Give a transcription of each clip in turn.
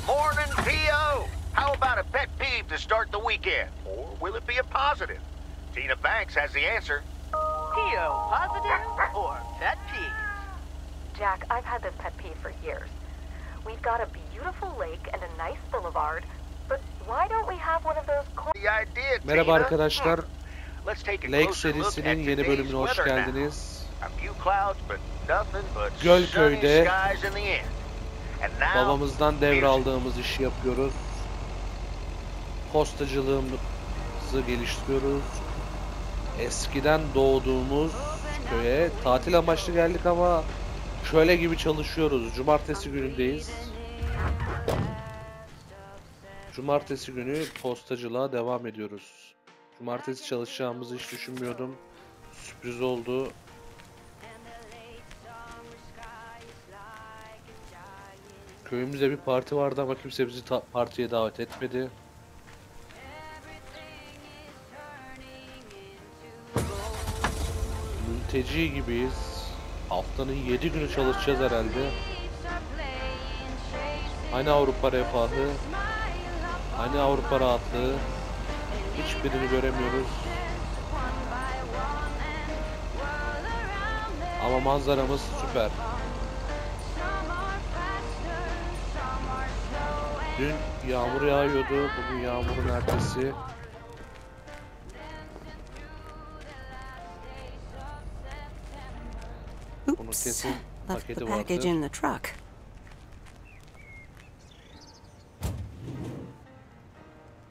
Morning, P.O. How about a pet peeve to start the weekend? Or will it be a positive? Tina Banks has the answer. P.O. positive or pet peeve? Jack, I've had this pet peeve for years. We've got a beautiful lake and a nice boulevard, but why don't we have one of those The idea, Merhaba Tina. arkadaşlar. Let's take a Lake closer look at serisinin yeni today's bölümüne hoş weather now. geldiniz. A few clouds, but nothing but sunny Gölköy'de skies in the end. And now, babamızdan devraldığımız işi yapıyoruz. Postacılığımızı geliştiriyoruz. Eskiden doğduğumuz köye tatil amaçlı geldik ama köle gibi çalışıyoruz. Cumartesi günündeyiz. Cumartesi günü postacılığa devam ediyoruz. Cumartesi çalışacağımızı hiç düşünmüyordum. Sürpriz oldu. Köyümüzde bir parti vardı ama kimse bizi partiye davet etmedi. Mülteci gibiyiz. Haftanın 7 günü çalışacağız herhalde. Hani Avrupa refahı, hani Avrupa rahatlığı, hiçbirini göremiyoruz. Ama manzaramız süper. Dün yağmur yağıyordu, bugün yağmurun ertesi. Bunun kesin paketi vardır.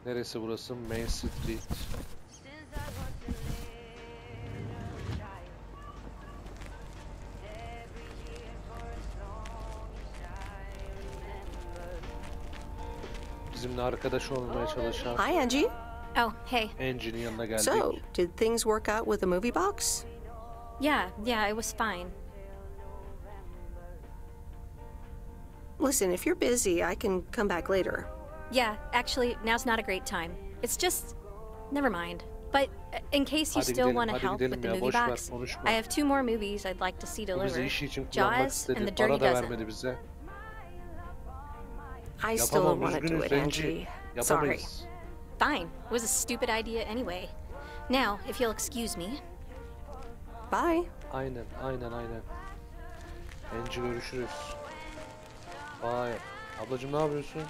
Neresi burası? Main Street. Bizimle arkadaş olmaya çalışan Hi, Angie. Oh, hey. Angie'nin yanına geldik. So, did things work out with the movie box? Yeah, it was fine. Listen, if you're busy, I can come back later. Yeah, actually, now's not a great time. It's just... Never mind. But in case you still want to help with the movie box, I have 2 more movies I'd like to see delivered. Jaws and The Dirty Dozen. I still want to do it, Angie. Sorry. Fine. It was a stupid idea anyway. Now, if you'll excuse me. Bye. Aynen. Angie, görüşürüz. Bye. Ablacığım ne yapıyorsun?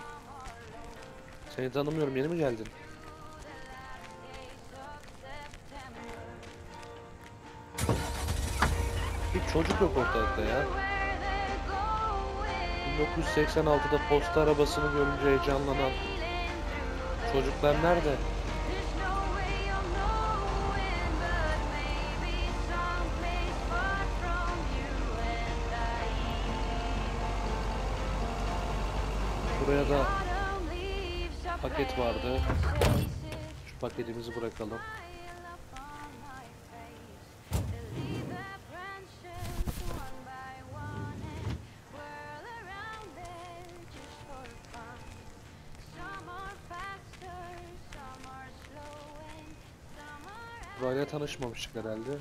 Seni tanımıyorum, yeni mi geldin? Hiç çocuk yok ortalıkta ya. 1986'da posta arabasını görünce heyecanlanan çocuklar nerede? Buraya da paket vardı. Şu paketimizi bırakalım. Burayla tanışmamıştık herhalde.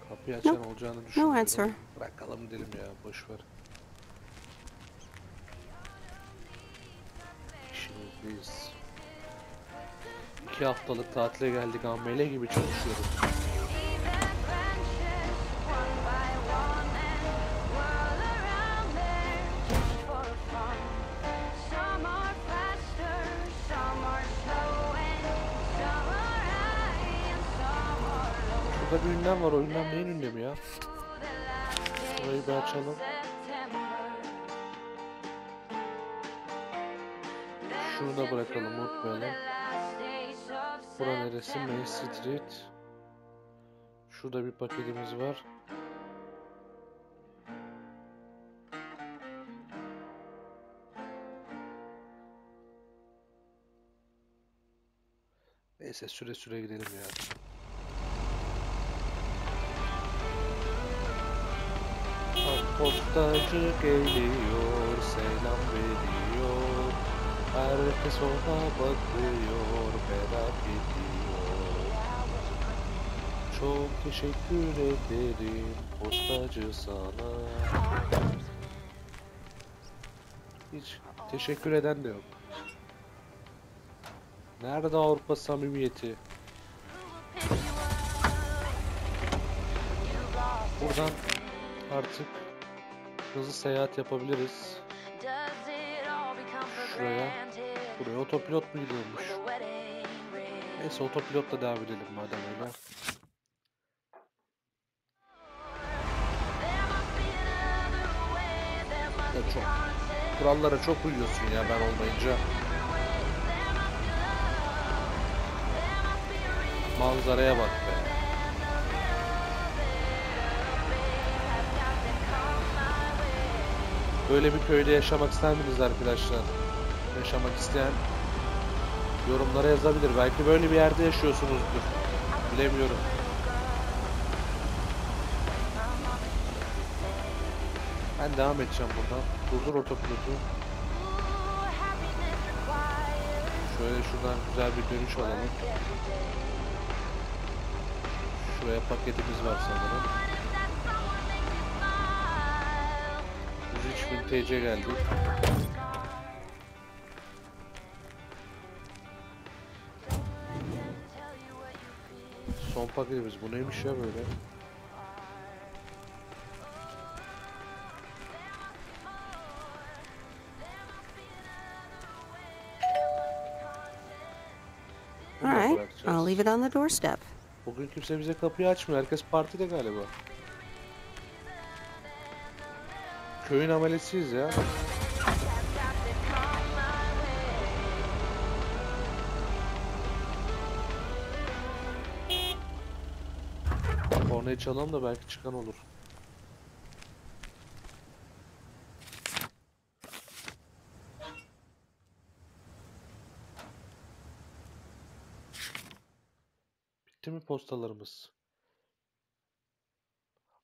Kapıyı açan olacağını düşünüyorum. No answer. Bırakalım gidelim ya, boşver. İşimizdeyiz. 2 haftalık tatile geldik, amele gibi çalışıyoruz. Burada bir ünlem var, o ünlem neyin ünlemi ya? Burayı bir açalım. Şunu da bırakalım, unutmayalım. Bura neresi? Main Street. Şurada bir paketimiz var. Neyse, süre gidelim ya. Postacı geliyor, selam veriyor. Herkes ona bakıyor, merak ediyor. Çok teşekkür ederim postacı sana. Hiç teşekkür eden de yok. Nerede Avrupa samimiyeti? Buradan artık hızlı seyahat yapabiliriz. Buraya otopilot mu gidiyormuş? Neyse otopilotla devam edelim madem öyle. Ya çok. Kurallara çok uyuyorsun ya ben olmayınca. Manzaraya bak be. Böyle bir köyde yaşamak ister misiniz arkadaşlar? Yaşamak isteyen yorumlara yazabilir. Belki böyle bir yerde yaşıyorsunuzdur. Bilemiyorum. Ben devam edeceğim buradan. Durdur otopilotu. Şöyle şuradan güzel bir dönüş alalım. Şuraya paketimiz var sanırım. 103.000 TC geldi. Son paketimiz. Bu neymiş ya böyle? All right, I'll leave it on the doorstep. Bugün kimse bize kapıyı açmıyor. Herkes partide galiba. Köyün amelesiyiz ya. Kornayı çalalım da belki çıkan olur. Bitti mi postalarımız?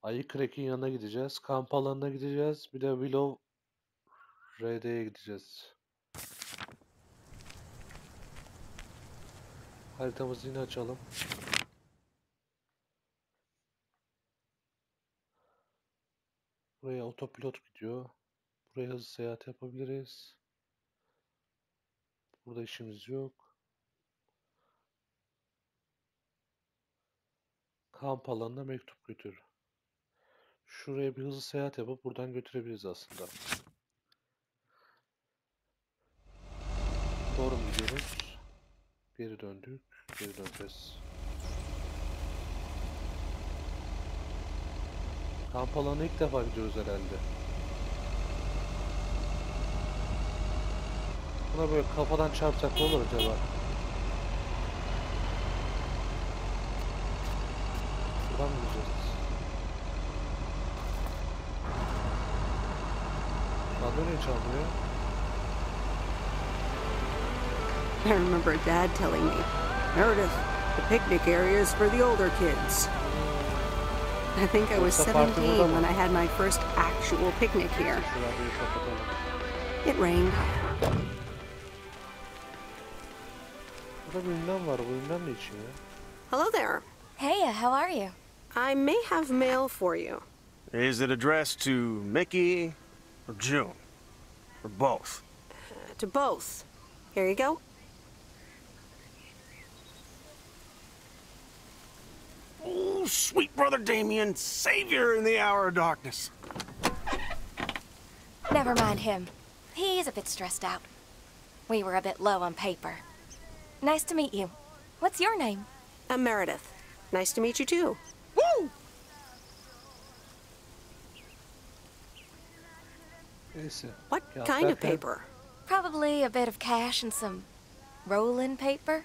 Ayı Crack'in yanına gideceğiz. Kamp alanına gideceğiz. Bir de Willow RD'ye gideceğiz. Haritamızı yine açalım. Buraya otopilot gidiyor. Buraya hızlı seyahat yapabiliriz. Burada işimiz yok. Kamp alanına mektup götür. Şuraya bir hızlı seyahat yapıp buradan götürebiliriz aslında. Doğru mu gidiyoruz? Geri döndük. Geri döneceğiz. Kamp alanına ilk defa gidiyoruz herhalde. Buna böyle kafadan çarpsak ne olur acaba? Buradan mı gideceğiz? Radyo niye çalmıyor? I remember Dad telling me, Meredith, the picnic area is for the older kids. I think I was 17 when I had my first actual picnic here. It rained. Burada bir ünlem var. Bu ünlem ne için ya? Hello there. Hey, how are you? I may have mail for you. Is it addressed to Mickey or June? Or both? To both. Here you go. Oh, sweet brother Damien, savior in the hour of darkness. Never mind him. He's a bit stressed out. We were a bit low on paper. Nice to meet you. What's your name? I'm Meredith. Nice to meet you too. Woo! What kind of paper? Probably a bit of cash and some rolling paper.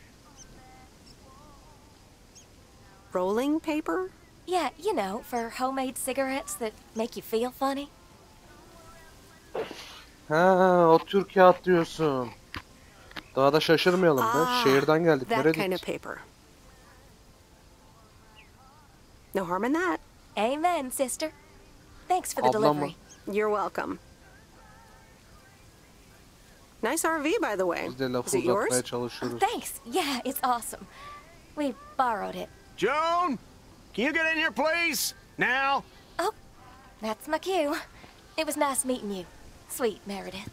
Rolling paper? Yeah, you know, for homemade cigarettes that make you feel funny. Ha, o tür kağıt diyorsun. Daha da şaşırmayalım da. Şehirden geldik. That kind of paper. No harm in that. Amen, sister. Thanks for the delivery. You're welcome. Nice RV, by the way. Biz de lafı Is it yours? uzatmaya çalışıyoruz. Thanks. Yeah, it's awesome. We borrowed it. Joan, can you get in here, please? Now? Oh, that's my cue. It was nice meeting you. Sweet Meredith.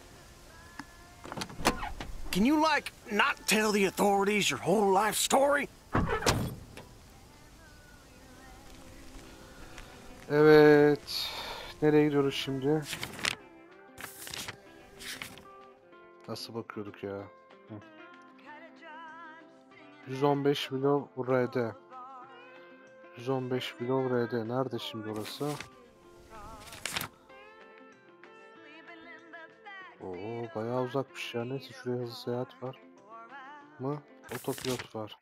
can you, like, not tell the authorities your whole life story? Evet. Nereye gidiyoruz şimdi? Nasıl bakıyorduk ya? 115 Willow RD. 115 Willow RD. Nerede şimdi orası? Oo, bayağı uzakmış ya. Neyse, şuraya hızlı seyahat var mı? Otopilot var.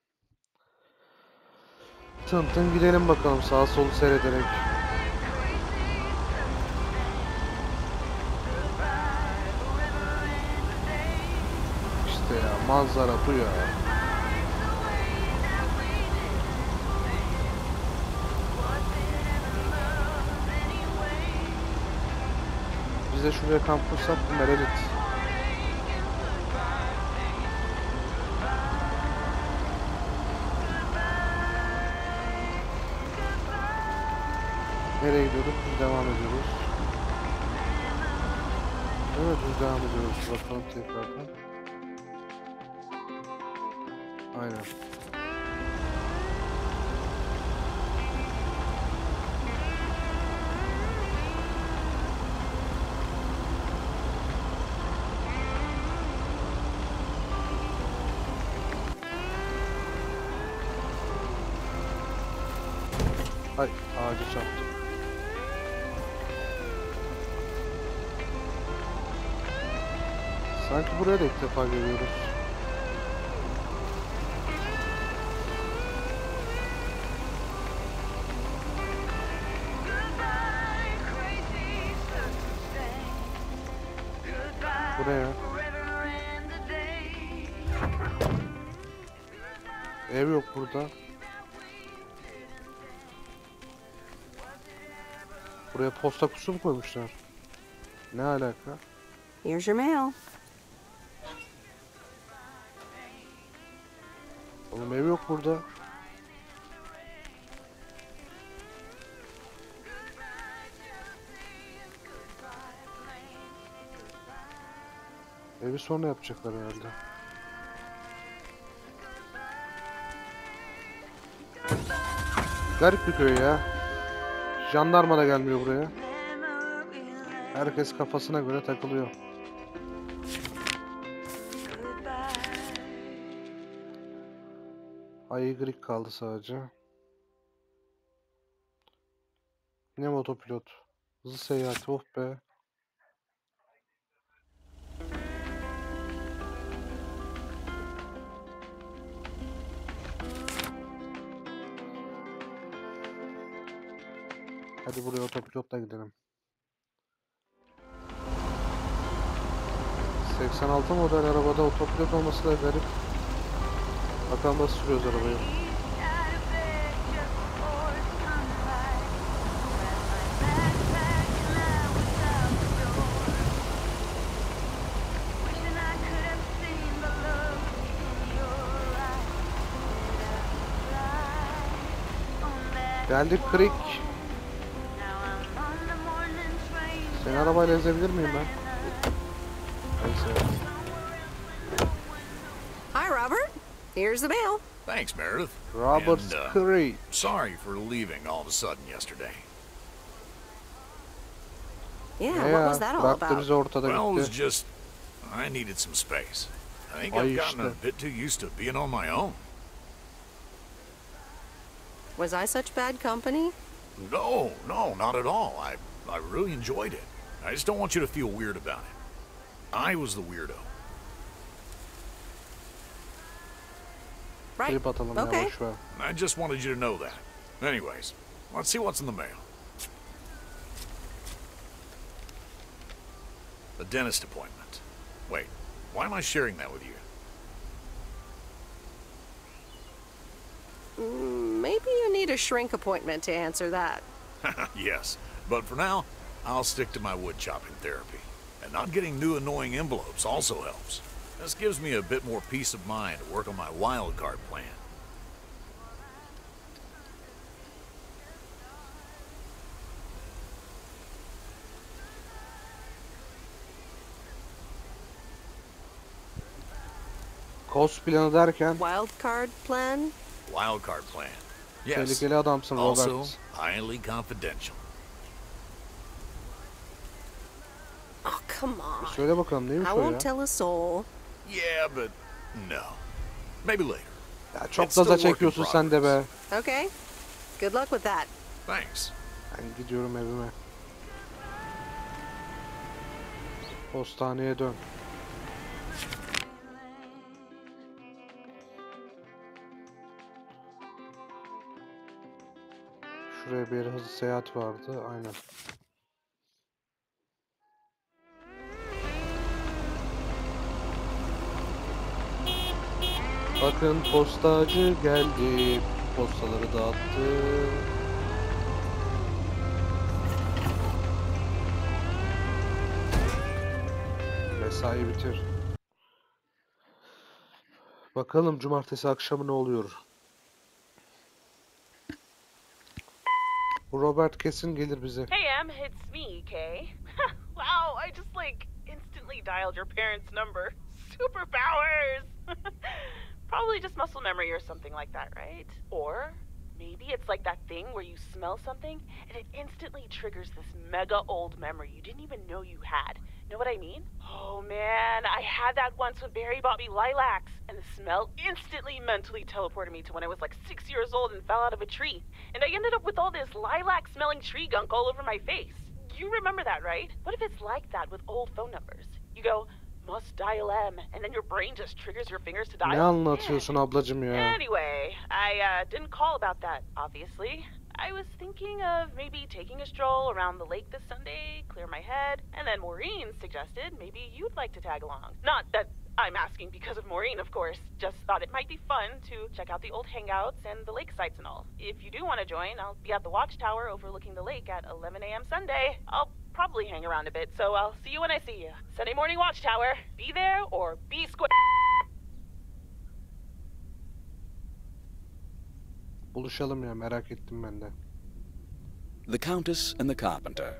Tın tın gidelim bakalım, sağa solu seyrederek. İşte ya, manzara bu ya. Biz de şuraya kamp kursak bunlar elit. Nereye gidiyorduk? Biz devam ediyoruz. Evet, biz devam ediyoruz. Bakalım tekrardan. Aynen. Ay, ağacı çarptım. Sanki buraya da ilk defa geliyoruz. Buraya. Ev yok burada. Buraya posta kutusu mu koymuşlar? Ne alaka? Here's your mail. Oğlum, ev yok burada. Evi sonra yapacaklar herhalde. Garip bir köy ya. Jandarma da gelmiyor buraya. Herkes kafasına göre takılıyor. Aygırik kaldı sadece. Ne motopilot. Hızlı seyahat, oh be. Hadi buraya otopilotla gidelim. 86 model arabada otopilot olması da garip. Bakalım nasıl sürüyoruz arabayı. Geldik Creek. Seni arabayla ezebilir miyim ben? Neyse. Hi, Robert. Here's the mail. Thanks, Meredith. Robert Creek. Sorry for leaving all of a sudden yesterday. Yeah, what was that all bıraktı bizi about? ortada Well, it was gitti. just I needed some space. I think Ay I've gotten a işte. bit too used to being on my own. Was I such bad company? No, not at all. I really enjoyed it. I just don't want you to feel weird about it. I was the weirdo. Right. Trip atalım ya, Okay. boş ver. I just wanted you to know that. Anyways, let's see what's in the mail. A dentist appointment. Wait, why am I sharing that with you? Maybe you need a shrink appointment to answer that. Yes, but for now, I'll stick to my wood chopping therapy. And not getting new annoying envelopes also helps. This gives me a bit more peace of mind to work on my wild card plan. Post planı derken Wild card plan? Wild card plan. Yes. tehlikeli adamsın Also, Robert. highly confidential. Oh, come on. Söyle bakalım neymiş I o ya? won't tell a soul. Yeah, but no. Maybe later. Ya çok da çekiyorsun sen de be. Okay. Good luck with that. Thanks. Ben gidiyorum evime. Postaneye dön. Şuraya bir hızlı seyahat vardı. Aynen. Bakın postacı geldi. Postaları dağıttı. Mesai bitir. Bakalım cumartesi akşamı ne oluyor? Bu Robert kesin gelir bize. Hey, Em, it's me, Kay. Wow, I just, instantly dialed your parents' number. Superpowers! Probably just muscle memory or something like that, right? Or maybe it's like that thing where you smell something and it instantly triggers this mega old memory you didn't even know you had. Know what I mean? Oh man, I had that once when Barry bought me lilacs, and the smell instantly mentally teleported me to when I was 6 years old and fell out of a tree. And I ended up with all this lilac-smelling tree gunk all over my face. You remember that, right? What if it's like that with old phone numbers? You go, must dial M, and then your brain just triggers your fingers to dial. Ne anlatıyorsun ablacım ya? Anyway, I didn't call about that, obviously. I was thinking of maybe taking a stroll around the lake this Sunday, clear my head, and then Maureen suggested maybe you'd like to tag along. Not that I'm asking because of Maureen, of course. Just thought it might be fun to check out the old hangouts and the lake sites and all. If you do want to join, I'll be at the watchtower overlooking the lake at 11 a.m. Sunday. I'll probably hang around a bit, so I'll see you when I see you. Sunday morning watchtower. Be there or be square. Buluşalım ya, merak ettim ben de. The Countess and the Carpenter.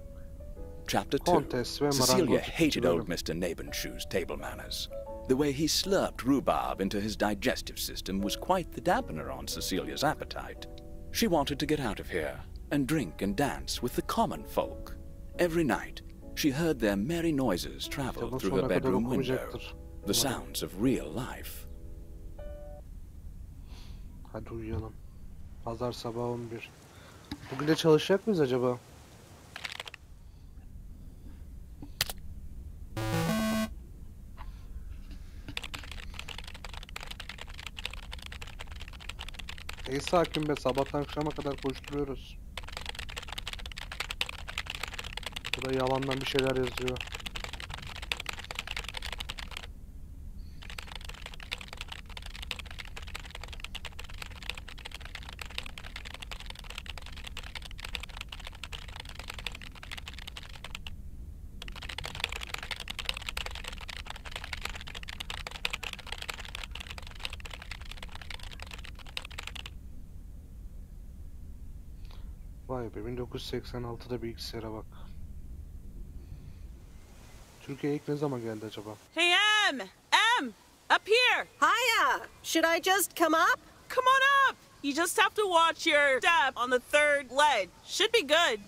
Chapter 2. Cecilia hated old Mr. Nabenshoe's table manners. The way he slurped rhubarb into his digestive system was quite the dampener on Cecilia's appetite. She wanted to get out of here and drink and dance with the common folk. Every night, she heard their merry noises travel through her bedroom window, the sounds of real life. Hadi uyuyalım. Pazar sabah 11. Bugün de çalışacak mıyız acaba? Ey sakin be, sabahtan akşama kadar koşturuyoruz. Bu da yalandan bir şeyler yazıyor. Vay be, 1986'da bilgisayara bak. Türkiye'ye ilk ne zaman geldi acaba? Hey, Em! Em! Up here! Hiya! Should I just come up? Come on up! You just have to watch your step on the third ledge. Should be good.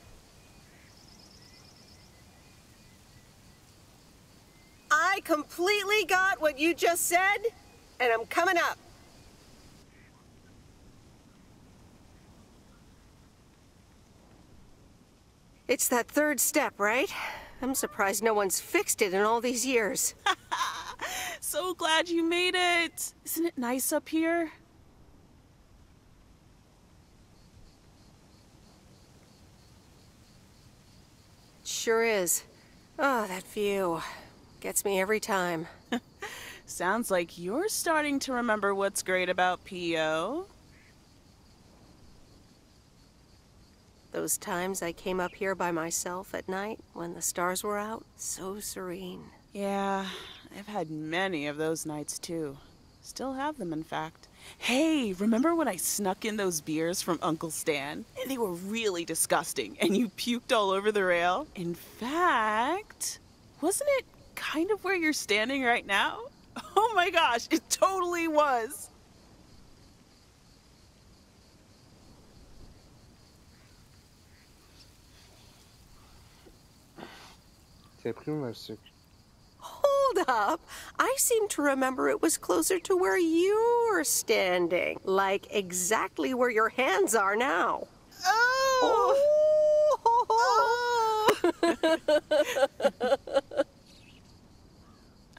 I completely got what you just said, and I'm coming up. It's that third step, right? I'm surprised no one's fixed it in all these years. So glad you made it. Isn't it nice up here? Sure is. Oh, that view. Gets me every time. Sounds like you're starting to remember what's great about P.O. Those times I came up here by myself at night when the stars were out, so serene. Yeah, I've had many of those nights too. Still have them, in fact. Hey, remember when I snuck in those beers from Uncle Stan? And they were really disgusting, and you puked all over the rail? In fact, wasn't it kind of where you're standing right now? Oh my gosh, it totally was. Tepki mi versek? Hold up. I seem to remember it was closer to where you're standing. Like exactly where your hands are now. Oh!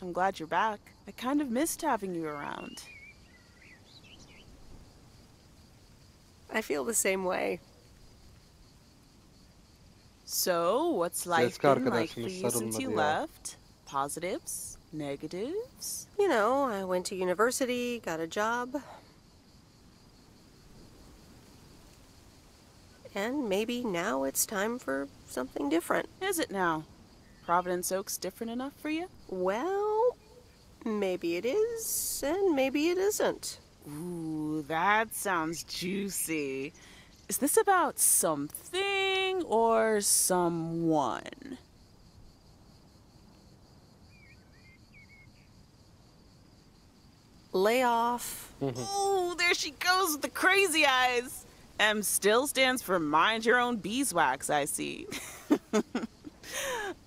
I'm glad you're back. I kind of missed having you around. I feel the same way. So, what's life been like for you since you left? Positives? Negatives? You know, I went to university, got a job. And maybe now it's time for something different. Is it now? Providence Oak's different enough for you? Well, maybe it is, and maybe it isn't. Ooh, that sounds juicy. Is this about something or someone? Lay off. Ooh, there she goes with the crazy eyes. M still stands for mind your own beeswax, I see.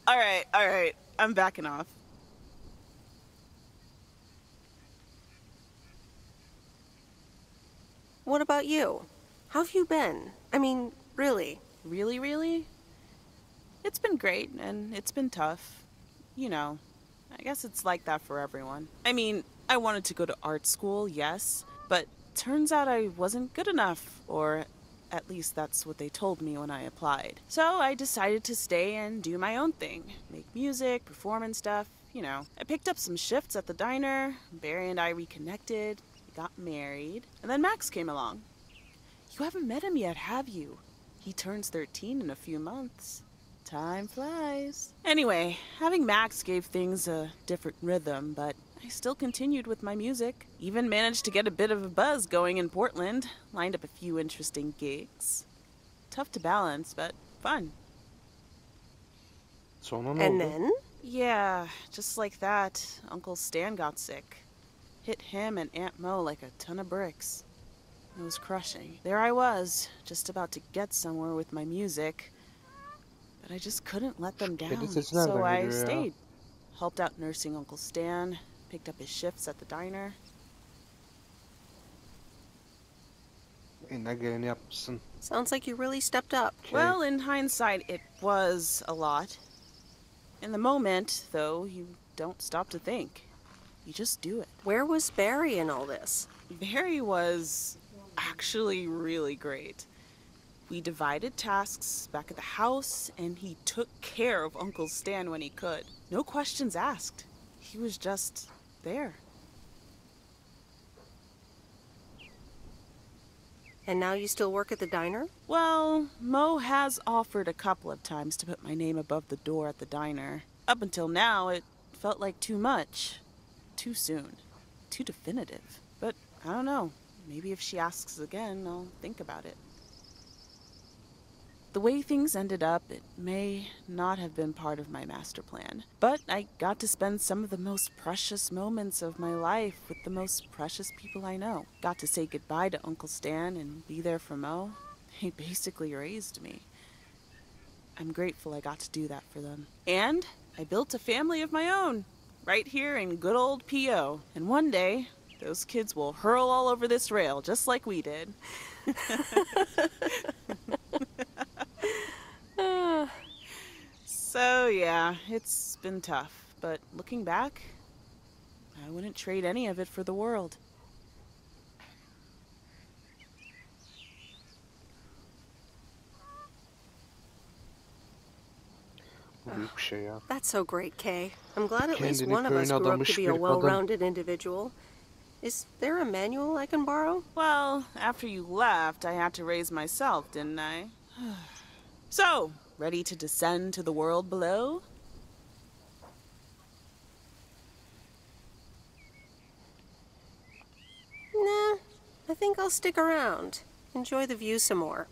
All right, I'm backing off. What about you? How have you been? I mean, really? Really? It's been great, and it's been tough. You know, I guess it's like that for everyone. I mean, I wanted to go to art school, yes, but turns out I wasn't good enough, or at least that's what they told me when I applied. So I decided to stay and do my own thing. Make music, perform and stuff, you know. I picked up some shifts at the diner, Barry and I reconnected, got married, and then Max came along. You haven't met him yet, have you? He turns 13 in a few months. Time flies. Anyway, having Max gave things a different rhythm, but I still continued with my music. Even managed to get a bit of a buzz going in Portland. Lined up a few interesting gigs. Tough to balance, but fun. And then? Yeah, just like that, Uncle Stan got sick. Hit him and Aunt Mo like a ton of bricks. It was crushing. There I was, just about to get somewhere with my music. But I just couldn't let them down, so I stayed. Helped out nursing Uncle Stan, picked up his shifts at the diner. Sounds like you really stepped up. Well, in hindsight, it was a lot. In the moment, though, you don't stop to think. You just do it. Where was Barry in all this? Barry was actually really great. We divided tasks back at the house, and he took care of Uncle Stan when he could. No questions asked. He was just there. And now you still work at the diner? Well, Mo has offered a couple of times to put my name above the door at the diner. Up until now, it felt like too much. Too soon. Too definitive. But I don't know. Maybe if she asks again, I'll think about it. The way things ended up, it may not have been part of my master plan. But I got to spend some of the most precious moments of my life with the most precious people I know. Got to say goodbye to Uncle Stan and be there for Mo. He basically raised me. I'm grateful I got to do that for them. And I built a family of my own, right here in good old P.O. And one day, those kids will hurl all over this rail, just like we did. So yeah, it's been tough, but looking back, I wouldn't trade any of it for the world. That's so great, Kay. I'm glad at least one of us grew up to be a well-rounded individual. Is there a manual I can borrow? Well, after you left, I had to raise myself, didn't I? So, ready to descend to the world below? Nah, I think I'll stick around. Enjoy the view some more.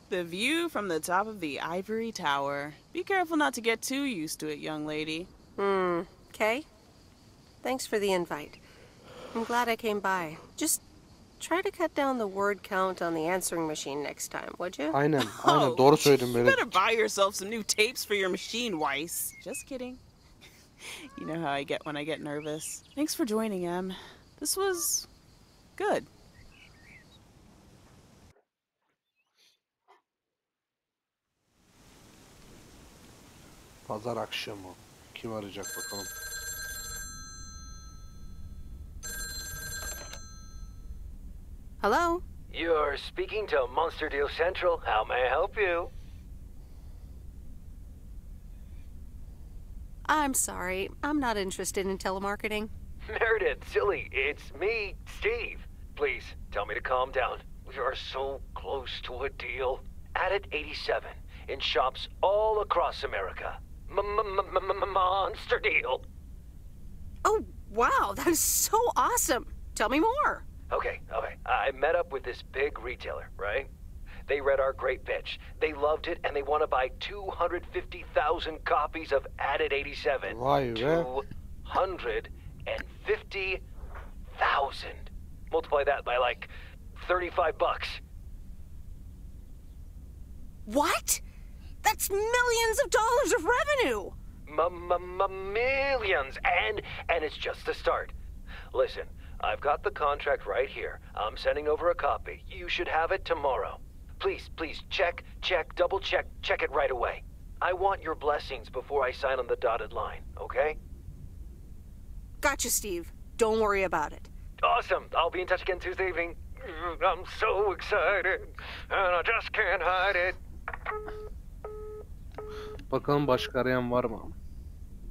The view from the top of the ivory tower. Be careful not to get too used to it, young lady. Kay? Thanks for the invite. I'm glad I came by. Just try to cut down the word count on the answering machine next time, would you? Aynen. Doğru söyledin You böyle. better buy yourself some new tapes for your machine, Weiss. Just kidding. You know how I get when I get nervous. Thanks for joining, Em. This was good. Pazar akşamı. Kim arayacak bakalım. Hello? You're speaking to Monster Deal Central. How may I help you? I'm sorry. I'm not interested in telemarketing. Meredith, silly. It's me, Steve. Please, tell me to calm down. We are so close to a deal. Added 87 in shops all across America. Monster Deal. Oh, wow. That is so awesome. Tell me more. Okay. I met up with this big retailer, right? They read our great pitch. They loved it, and they want to buy 250,000 copies of Added 87. Vay be. 250,000. Multiply that by like $35. What? That's millions of dollars of revenue. Millions, and it's just the start. Listen, I've got the contract right here. I'm sending over a copy. You should have it tomorrow. Please, check, double check it right away. I want your blessings before I sign on the dotted line, okay? Gotcha, Steve. Don't worry about it. Awesome. I'll be in touch again Tuesday evening. I'm so excited, and I just can't hide it. Bakalım başka arayan var mı?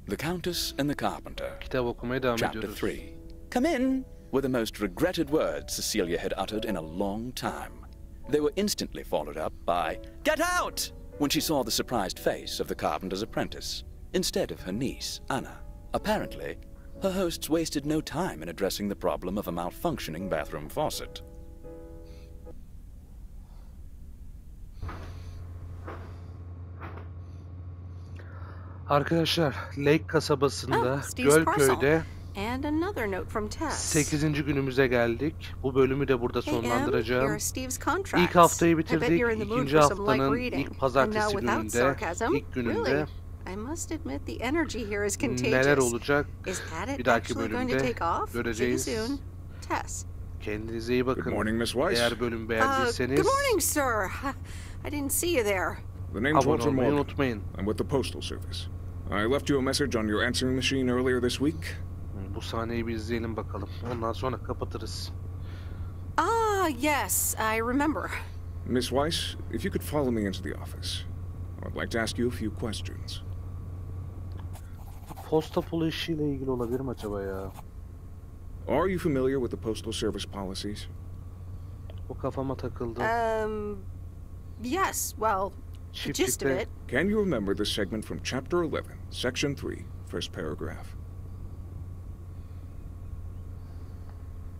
The Countess and the Carpenter. Kitap okumaya devam Chapter ediyoruz. 3. Come in were the most regretted words Cecilia had uttered in a long time. They were instantly followed up by, "Get out!" when she saw the surprised face of the carpenter's apprentice, instead of her niece, Anna. Apparently, her hosts wasted no time in addressing the problem of a malfunctioning bathroom faucet. Arkadaşlar, Lake kasabasında, Gölköy'de And another note from Tess. 8. günümüze geldik. Bu bölümü de burada sonlandıracağım. Here are Steve's contracts. İlk haftayı I bet bitirdik. you're in the mood İkinci for some light haftanın reading. ilk pazartesi And now without gününde, sarcasm, ilk gününde really, I must admit the energy here is contagious. neler olacak Is Added bir dahaki actually going to bölümde take off? göreceğiz. See you soon. Tess. Kendinize iyi bakın. Good morning, Miss Weiss. Eğer bölüm beğendiyseniz Good morning, sir. I didn't see you there. The name's abone Walter olmayı Morgan. unutmayın. I'm with the Postal Service. I left you a message on your answering machine earlier this week. Bu sahneyi bir izleyelim bakalım. Ondan sonra kapatırız. Ah, yes, I remember. Miss Weiss, if you could follow me into the office, I'd like to ask you a few questions. Posta pulu işiyle ilgili olabilir mi acaba ya? Are you familiar with the Postal Service policies? O kafama takıldı. Yes, well, the gist of it. Can you remember this segment from Chapter 11, Section 3, first paragraph?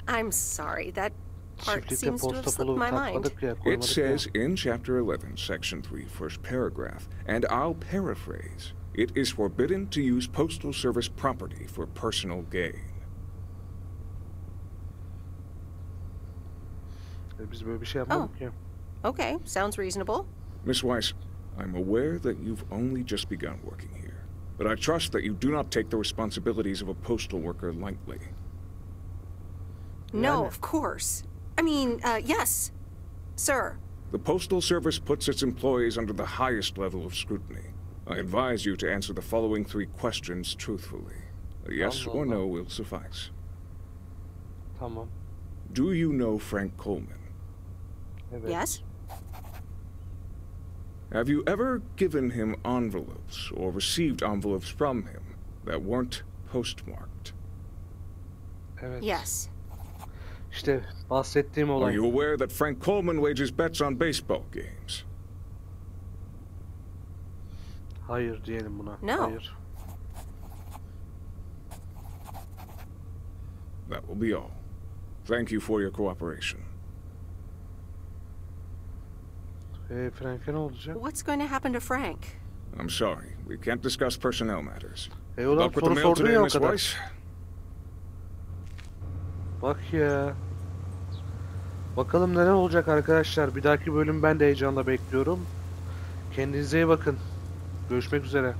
I'm sorry, that part seems to have slipped my mind. It says in Chapter 11, Section 3, first paragraph, and I'll paraphrase, it is forbidden to use Postal Service property for personal gain. Biz böyle bir şey yapmadık ya. Okay, sounds reasonable. Miss Weiss, I'm aware that you've only just begun working here, but I trust that you do not take the responsibilities of a postal worker lightly. No, of course. I mean, yes, sir. The Postal Service puts its employees under the highest level of scrutiny. I advise you to answer the following 3 questions truthfully. A yes or no will suffice. Tamam. Do you know Frank Coleman? Evet. Yes? Have you ever given him envelopes or received envelopes from him that weren't postmarked? Evet. Yes. İşte bahsettiğim olay. Are you aware that Frank Coleman wages bets on baseball games? Hayır diyelim buna. No. Hayır. That will be all. Thank you for your cooperation. Frank'e ne olacak? What's going to happen to Frank? I'm sorry, we can't discuss personnel matters. Oğlum Luck with the soru mail sordun today, ya o Miss kadar. Weiss. Bak ya. Bakalım neler olacak arkadaşlar. Bir dahaki bölüm ben de heyecanla bekliyorum. Kendinize iyi bakın. Görüşmek üzere.